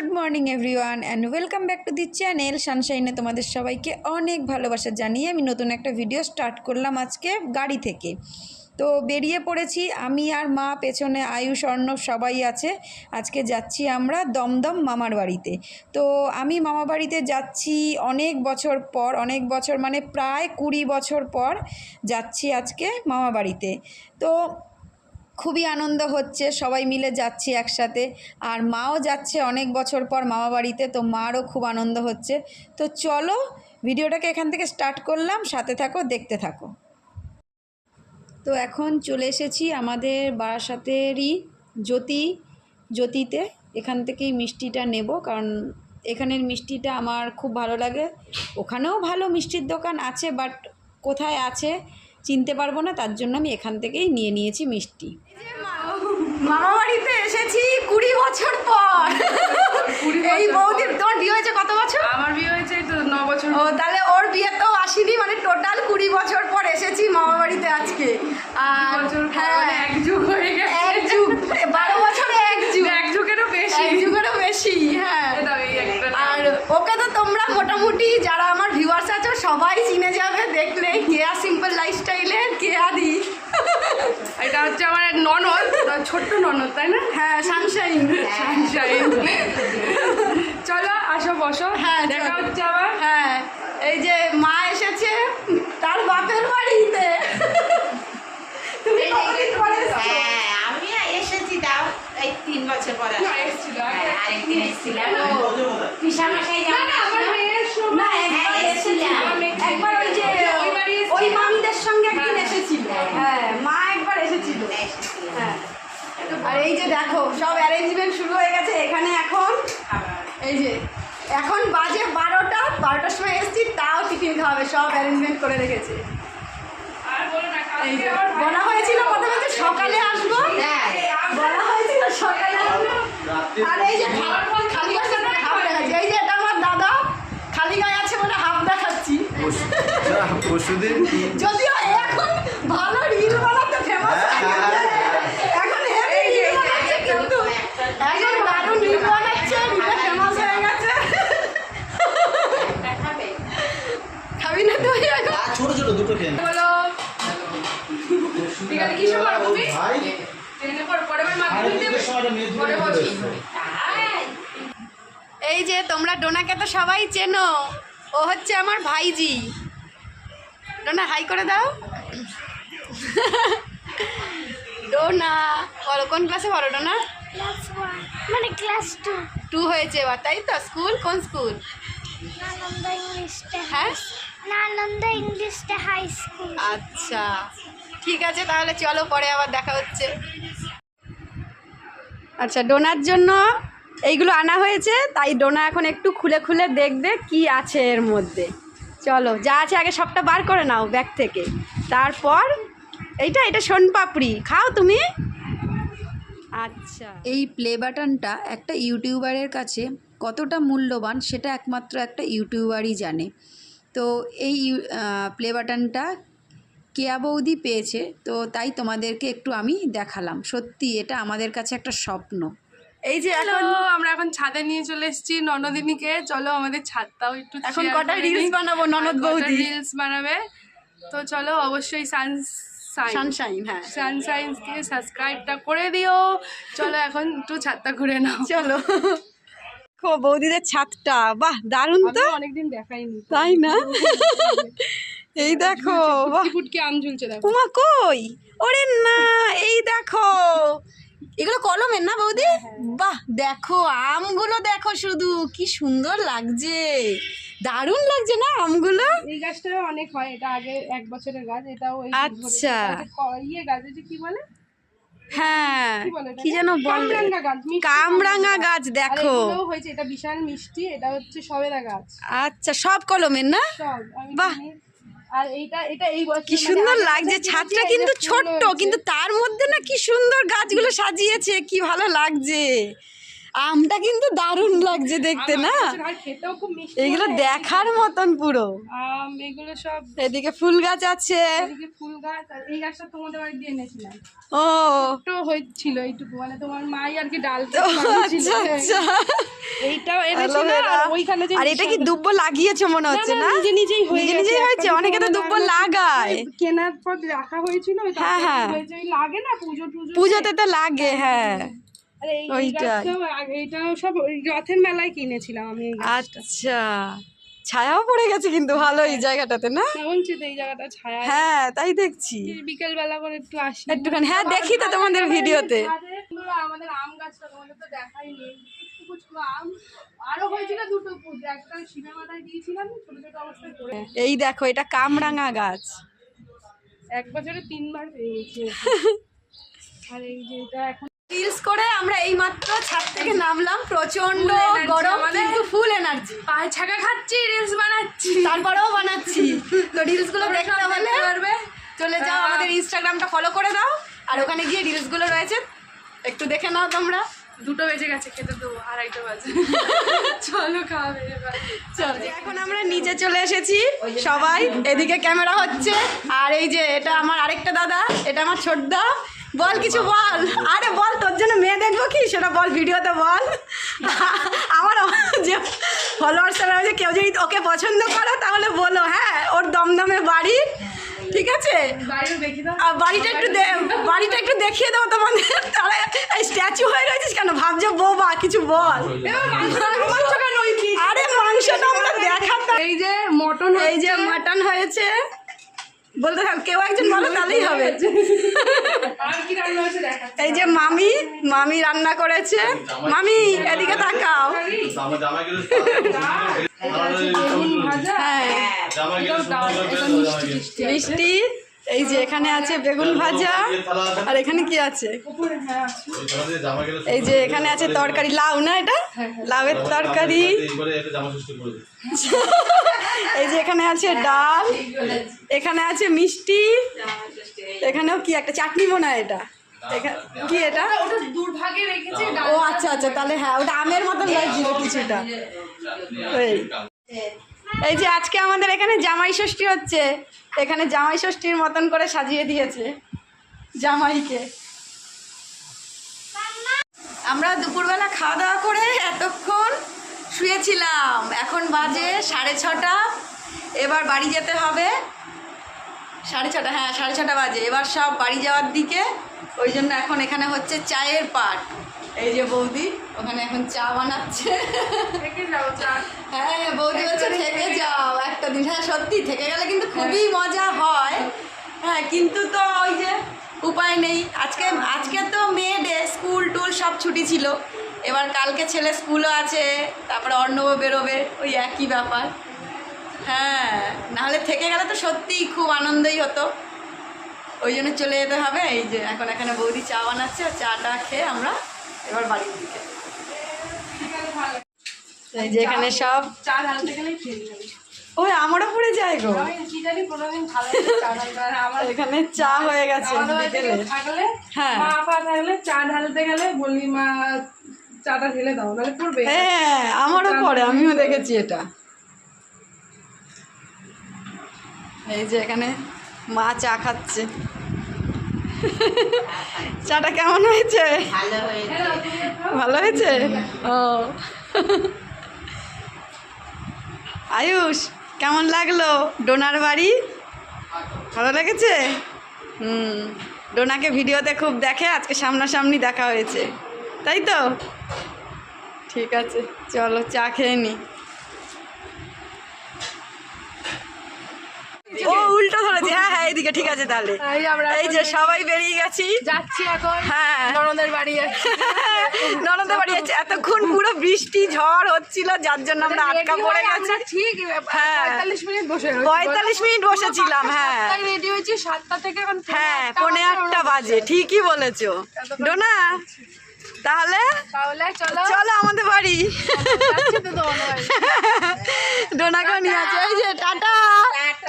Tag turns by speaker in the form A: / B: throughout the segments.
A: Good morning everyone and welcome back to the channel সানশাইনে তোমাদের সবাইকে অনেক ভালোবাসা জানিয়ে আমি নতুন একটা ভিডিও স্টার্ট করলাম আজকে গাড়ি থেকে। তো বেরিয়ে পড়েছি আমি আর মা, পেছনে আয়ুষ, অর্ণব সবাই আছে। আজকে যাচ্ছি আমরা দমদম মামার বাড়িতে। তো আমি মামা বাড়িতে যাচ্ছি অনেক বছর পর, অনেক বছর মানে প্রায় 20 বছর পর যাচ্ছি আজকে মামা বাড়িতে। তো খুবই আনন্দ হচ্ছে, সবাই মিলে যাচ্ছি একসাথে। আর মাও যাচ্ছে অনেক বছর পর মামা বাড়িতে, তো মারও খুব আনন্দ হচ্ছে। তো চলো ভিডিওটাকে এখান থেকে স্টার্ট করলাম, সাথে থাকো, দেখতে থাকো। তো এখন চলে এসেছি আমাদের বারাসাতেরই জ্যোতিতে। এখান থেকেই মিষ্টিটা নেব, কারণ এখানের মিষ্টিটা আমার খুব ভালো লাগে। ওখানেও ভালো মিষ্টির দোকান আছে, বাট কোথায় আছে চিনতে পারবো না, তার জন্য আমি এখান থেকেই নিয়ে নিয়েছি মিষ্টি। মামা বাড়িতে এসেছি 20 বছর পর। এই বৌদির, তোমার বিয়ে হয়েছে কত বছর?
B: আমার বিয়ে হয়েছে তো 9 বছর।
A: ও, তাহলে ওর বিয়েতেও আসিনি, মানে টোটাল 20 বছর পর এসেছি মামা বাড়িতে আজকে। আর
B: হ্যাঁ, এক যুগ হয়ে গেছে।
A: এক যুগ, 12 বছরে এক যুগ,
B: এক যুগেরও বেশি,
A: এক যুগেরও বেশি। হ্যাঁ, আর ওকে তো তোমরা মোটামুটি যারা আমার ভিউয়ার্স আছো সবাই চিনে যাবে দেখলে। কেয়া সিম্পল লাইফস্টাইলের কেয়া দি।
B: এটা হচ্ছে আমার এক ননদ, ছোট্ট ননদ, তাই না?
A: হ্যাঁ, সানশাইন।
B: সানশাইন। চলো আসো বসো।
A: হ্যাঁ,
B: দেখা হচ্ছে আবার।
A: হ্যাঁ, এই যে মা এসেছে তার বাপের বাড়িতে। তুমি কতদিন পরে এসেছো?
C: হ্যাঁ, আমি এসেছি তাও এই 3 বছর পরে।
B: না, এসেছিল,
C: আরেকদিন এসেছিলাম পিসামশাই
A: না, একবার ওই যে ওই মামিদের সঙ্গে একদিন এসেছিল। হ্যাঁ, মা একবার এসেছিল। হ্যাঁ, আর এই যে দেখো সব অ্যারেঞ্জমেন্ট শুরু হয়ে গেছে এখানে। এখন এই যে এখন বাজে 12টার সময় এসেছি, তাও টিফিন খাওয়াবে, সব অ্যারেঞ্জমেন্ট করে রেখেছে।
B: আর বলো না,
A: এই যে
B: কালকে আবার
A: বলা হয়েছিল প্রথমে যে সকালে আসবো, বলা হয়েছিল সকালে আসবো। আর এই যে খালি গায়ে হাফ দেখাচ্ছি, এই যে এটা আমার দাদা, খালি গায়ে আছে বলে হাফ দেখাচ্ছি। যদিও এখন ভালো রিল বানাতে ফেমাস হয়ে গেছে, এখন হেভি রিল বানাচ্ছে, কিন্তু এখন দারুণ রিল বানাচ্ছে, রিলে ফেমাস হয়ে গেছে। খাবি না তুই এখন?
D: ছোট ছোট দুটো খেয়ে
B: বলো। ঠিক আছে, কিসে পড়ো তুমি? ট্রেনে পড়ো, পরে আবার মাধ্যমিক দেবে? পরে বসি।
A: এই যে তোমরা ডোনাকে তো সবাই চেনো, ও হচ্ছে আমার ভাইজি। ডোনা হাই করে দাও। ডোনা বলো, কোন ক্লাসে পড়ো ডোনা?
E: ক্লাস 1 মানে ক্লাস
A: 2 হয়েছে এবার, তাই তো? স্কুল কোন স্কুল?
E: নালন্দা ইংলিশ
A: হ্যাঁ,
E: নালন্দা ইংলিশ হাই স্কুল।
A: আচ্ছা ঠিক আছে, তাহলে চলো পরে আবার দেখা হচ্ছে। আচ্ছা, ডোনার জন্য এইগুলো আনা হয়েছে, তাই ডোনা এখন একটু খুলে খুলে দেখবে কি আছে এর মধ্যে। চলো, যা আছে আগে সবটা বার করে নাও ব্যাগ থেকে, তারপর এটা সোনপাপড়ি খাও তুমি। আচ্ছা, এই প্লে বাটনটা একটা ইউটিউবারের কাছে কতটা মূল্যবান সেটা একমাত্র একটা ইউটিউবারই জানে। তো এই প্লে বাটনটা কেয়া বৌদি পেয়েছে, তো তাই তোমাদেরকে একটু আমি দেখালাম। সত্যি এটা আমাদের কাছে একটা স্বপ্ন। এই যে এখন
B: আমরা এখন ছাদে নিয়ে চলে এসেছি ননদিনীকে। চলো আমাদের ছাদটাও একটু
A: এখন কটা রিলস বানাবো ননদ বৌদি,
B: রিলস বানাবে। তো চলো অবশ্যই
A: সানশাইন, হ্যাঁ
B: সানশাইনকে সাবস্ক্রাইবটা করে দিও। চলো এখন একটু ছাদটা ঘুরে নাও।
A: চলো। বৌদিদের ছাদটা বাহ, দারুণ তো,
B: অনেকদিন দেখাইনি,
A: তাই না? এই দেখো, বাহ,
B: ফুটকি আম ঝুলছে দেখো।
A: উমা কই, ওরে না, এই দেখো এগুলো কলমের না বৌদি? বাহ, দেখো আমগুলো দেখো শুধু, কি সুন্দর লাগছে, দারুণ লাগছে না আমগুলো?
B: এই গাছটাও অনেক হয়, এটা আগে 1 বছরের গাছ, এটাও এই
A: আচ্ছা,
B: ইয়ে গাছ, এই যে কি বলে,
A: হ্যাঁ কি যেন বলে,
B: কামরাঙ্গা গাছ,
A: কামরাঙা গাছ। দেখো
B: হয়েছে, এটা বিশাল মিষ্টি, এটা হচ্ছে সবেদা গাছ।
A: আচ্ছা, সব কলমের না?
B: সব আমি
A: বাহ,
B: চিনি। আর এইটা এই বছর
A: কি সুন্দর লাগছে, ছাদটা কিন্তু ছোট্ট, কিন্তু তার মধ্যে না কি সুন্দর গাছগুলো সাজিয়েছে, কি ভালো লাগছে। আমটা কিন্তু দারুণ লাগছে দেখতে না,
B: আর খেতেও খুব মিষ্টি।
A: এইগুলো দেখার মতন পুরো।
B: এগুলো সব
A: এদিকে ফুল গাছ আছে।
B: এদিকে ফুল গাছ, আর এই গাছটা তোমাদের বাড়ি দিয়ে এনেছিলাম।
A: ও
B: তো হয়েছিল এইটুকু, মানে তোমার মাই আর কি ডাল
A: আচ্ছা আচ্ছা,
B: এইটাও এনেছিল।
A: অ্যালোভেরা।
B: আর ওইখানে যে
A: আর এটা কি দুব্বো লাগিয়েছো মনে হচ্ছে না?
B: নিজে নিজেই
A: নিজে নিজেই হয়েছে, অনেকে তো দুব্বো লাগায়।
B: কেনার পর রাখা হয়েছিল, ওই
A: হ্যাঁ,
B: তারপর
A: হ্যাঁ।
B: হয়েছে, ওই লাগে না পুজো টুজো।
A: পুজোতে তো লাগে, হ্যাঁ।
B: আর এই
A: ওইটাই।
B: গাছটাও এইটাও সব ওই রথের মেলায় কিনেছিলাম আমি এই গাছটা।
A: আচ্ছা, ছায়াও পড়ে গেছে কিন্তু ভালো এই জায়গাটাতে না?
B: না বলছি তো এই জায়গাটা ছায়া।
A: হ্যাঁ তাই দেখছি।
B: বিকেল বেলা করে একটু আসি
A: একটুখানি, হ্যাঁ দেখি তো তোমাদের ভিডিওতে।
B: আমাদের আম গাছটা তোমাদের তো দেখাই নেই, কুচকু কুচকু আম। আরো হয়েছিল দুটো পুজো, একটা শিবের মাথায় দিয়েছিলাম ছোট ছোট অবস্থায় করে।
A: এই দেখো, এটা কামরাঙা গাছ।
B: এক বছরে 3 বার পেয়েছি। আর এই যে এটা এখন
A: রিলস করে আমরা এই মাত্র ছাদ থেকে নামলাম, প্রচন্ড
B: Full energy
A: গরম
B: আমাদের।
A: কিন্তু ফুল এনার্জি,
B: পায়ে ছাকা খাচ্ছি, রিলস বানাচ্ছি।
A: তারপরেও বানাচ্ছি। তো রিলস গুলো
B: তোমরা
A: দেখতে
B: সব
A: হলে
B: দেখতে পারবে।
A: চলে যাও আমাদের ইনস্টাগ্রামটা ফলো করে দাও, আর ওখানে গিয়ে রিলস গুলো রয়েছে একটু দেখে নাও তোমরা।
B: 2টো বেজে গেছে, খেতে দেবো, 2:30 বাজে। চলো খাওয়া এবার।
A: চল, এখন আমরা নিচে চলে এসেছি সবাই, এদিকে ক্যামেরা হচ্ছে। আর এই যে এটা আমার আরেকটা দাদা, এটা আমার ছোটদা। বল কিছু বল, আরে বল, তোর জন্য মেয়ে দেখবো কি, সেটা বল ভিডিওতে বল। আমার যে ফলোয়ার্সরা রয়েছে, কেউ যদি ওকে পছন্দ করো তাহলে বলো, হ্যাঁ। ওর দমদমে বাড়ি, ঠিক আছে?
B: বাইরে দেখি দাও।
A: আর বাড়িটা একটু দেখিয়ে দাও তোমাদের। তাহলে এই স্ট্যাচু হয়ে রয়েছিস কেন, ভাবছো বৌবা, কিছু বল। আরে মাংসটা আমরা দেখাতাম।
B: এই যে মটন,
A: এই যে মাটন হয়েছে, বলতে থাক, কেউ একজন বলো তাহলেই হবে।
B: আর কি রান্না হয়েছে দেখা।
A: এই যে মামি রান্না করেছে। মামি এদিকে তাকাও।
B: ভাজা,
A: হ্যাঁ,
B: এটাও ডাল, এটা মিষ্টি মিষ্টি।
A: মিষ্টি। এই যে এখানে আছে বেগুন ভাজা, আর এখানে কি আছে?
B: উপরে হ্যাঁ আছে।
A: এই যে এখানে আছে তরকারি, লাউ না এটা, লাউয়ের তরকারি। এই যে এখানে আছে ডাল, এখানে আছে মিষ্টি, এখানেও কি একটা চাটনি মনে হয় এটা। কি এটা?
B: ওটা দুর্ভাগে রেখেছি।
A: ও আচ্ছা আচ্ছা, তাহলে হ্যাঁ, ওটা আমের মতন লাগছিল কিছুটা। এই যে আজকে আমাদের এখানে জামাই ষষ্ঠী হচ্ছে, এখানে জামাই ষষ্ঠীর মতন করে সাজিয়ে দিয়েছে জামাইকে। আমরা দুপুরবেলা খাওয়া দাওয়া করে এতক্ষণ শুয়েছিলাম, এখন বাজে 6:30। এবার বাড়ি যেতে হবে। 6:30, হ্যাঁ 6:30 বাজে। এবার সব বাড়ি যাওয়ার দিকে, ওই জন্য এখন এখানে হচ্ছে চায়ের পাট। এই যে বৌদি ওখানে এখন চা বানাচ্ছে।
B: থেকে যাও চা।
A: হ্যাঁ বৌদি বলছে থেকে যাও একটা দিন। হ্যাঁ সত্যি, থেকে গেলে কিন্তু খুবই মজা হয়। হ্যাঁ কিন্তু তো ওই যে উপায় নেই। আজকে তো মেয়ে ডে, স্কুল টুল সব ছুটি ছিল। এবার কালকে ছেলে স্কুলও আছে, তারপরে অর্ণবও বেরোবে, ওই একই ব্যাপার। হ্যাঁ, নাহলে থেকে গেলে তো সত্যিই খুব আনন্দই হতো, ওই জন্য চলে যেতে হবে। এই যে এখন এখানে বৌদি চা বানাচ্ছে, চাটা খেয়ে আমরা এবার বাড়ির দিকে। এই যে এখানে সব
B: চা ঢালতে গেলেই ফেলে যাবে।
A: ওই আমারও পড়ে যায় গো।
B: আমি কি জানি কোনোদিন ভালো চা ঢালতে, আর আমার
A: এখানে চা হয়ে গেছে
B: আমাদের বাড়িতে
A: বিকেলে।
B: কেউ থাকলে,
A: হ্যাঁ।
B: মা আপা থাকলে চা ঢালতে গেলে বলি মা চাটা ঢেলে দাও, নাহলে পড়বে।
A: হ্যাঁ আমারও পড়ে, আমিও দেখেছি এটা। এই যে এখানে মা চা খাচ্ছে। চাটা কেমন হয়েছে?
C: ভালো হয়েছে।
A: ভালো হয়েছে? ও আয়ুষ, কেমন লাগলো ডোনার বাড়ি? ভালো লেগেছে? ডোনাকে ভিডিওতে খুব দেখে, আজকে সামনাসামনি দেখা হয়েছে, তাই তো? ঠিক আছে, চলো চা খেয়ে নি। ও উল্টো ধরেছে, হ্যাঁ হ্যাঁ এইদিকে, ঠিক আছে তাহলে। এই যে সবাই বেরিয়ে গেছি,
B: যাচ্ছি এখন
A: হ্যাঁ
B: ননদের বাড়ি।
A: ননদের বাড়ি আছে। এতক্ষণ পুরো বৃষ্টি ঝড় হচ্ছিল, যার জন্য আমরা আটকা পড়ে গেছি।
B: ঠিক
A: হ্যাঁ
B: 45 মিনিট বসে
A: 45 মিনিট বসেছিলাম। হ্যাঁ
B: রেডি হয়েছি 7টা থেকে, এখন
A: হ্যাঁ 8:45 বাজে, ঠিকই বলেছো ডোনা। তাহলে
B: চলো
A: চলো আমাদের বাড়ি।
B: যাচ্ছি তো তোমাদের বাড়ি।
A: ডোনাকে নিয়ে আছে। এই যে টাটা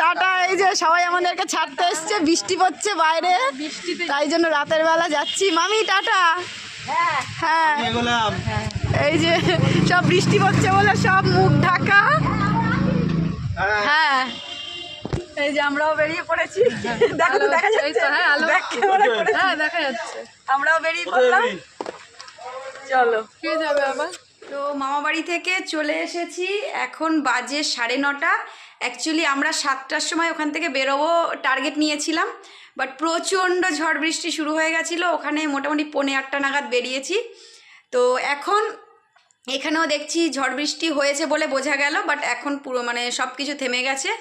A: টাটা। এই যে সবাই আমাদেরকে ছাড়তে এসছে, বৃষ্টি পড়ছে বাইরে, তাই জন্য রাতের বেলা যাচ্ছি। মামি টাটা। হ্যাঁ এই যে সব বৃষ্টি পড়ছে বলে সব মুখ ঢাকা। হ্যাঁ এই যে আমরাও বেরিয়ে পড়েছি। দেখো তো দেখা যাচ্ছে? দেখ ক্যামেরা করে।
B: হ্যাঁ দেখা যাচ্ছে।
A: আমরাও বেরিয়ে পড়লাম। চলো
B: কে যাবে আবার?
A: তো মামা বাড়ি থেকে চলে এসেছি, এখন বাজে 9:30। অ্যাকচুয়ালি আমরা 7টার সময় ওখান থেকে বেরোবো টার্গেট নিয়েছিলাম, বাট প্রচণ্ড ঝড় বৃষ্টি শুরু হয়ে গেছিলো। ওখানে মোটামুটি 7:45 নাগাদ বেরিয়েছি। তো এখন এখানেও দেখছি ঝড় বৃষ্টি হয়েছে বলে বোঝা গেল, বাট এখন পুরো মানে সব কিছু থেমে গেছে।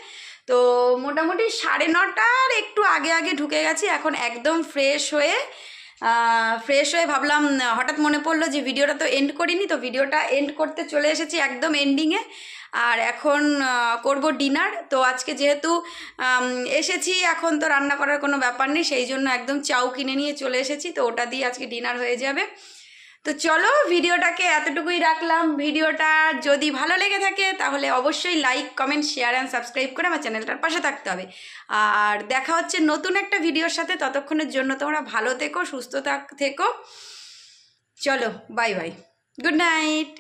A: তো মোটামুটি 9:30 একটু আগে আগে ঢুকে গেছি। এখন একদম ফ্রেশ হয়ে ভাবলাম, হঠাৎ মনে পড়লো যে ভিডিওটা তো এন্ড করিনি, তো ভিডিওটা এন্ড করতে চলে এসেছি একদম এন্ডিংয়ে। আর এখন করব ডিনার। তো আজকে যেহেতু এসেছি, এখন তো রান্না করার কোনো ব্যাপার নেই, সেই জন্য একদম চাউ কিনে নিয়ে চলে এসেছি। তো ওটা দিয়ে আজকে ডিনার হয়ে যাবে। তো চলো ভিডিওটাকে এতটুকুই রাখলাম। ভিডিওটা যদি ভালো লেগে থাকে তাহলে অবশ্যই like, comment, share and subscribe করে আমার চ্যানেলটার পাশে থাকতে হবে। আর দেখা হচ্ছে নতুন একটা ভিডিওর সাথে। ততক্ষণের জন্য তোমরা ভালো থেকো, সুস্থ থেকো। চলো বাই বাই, গুড নাইট।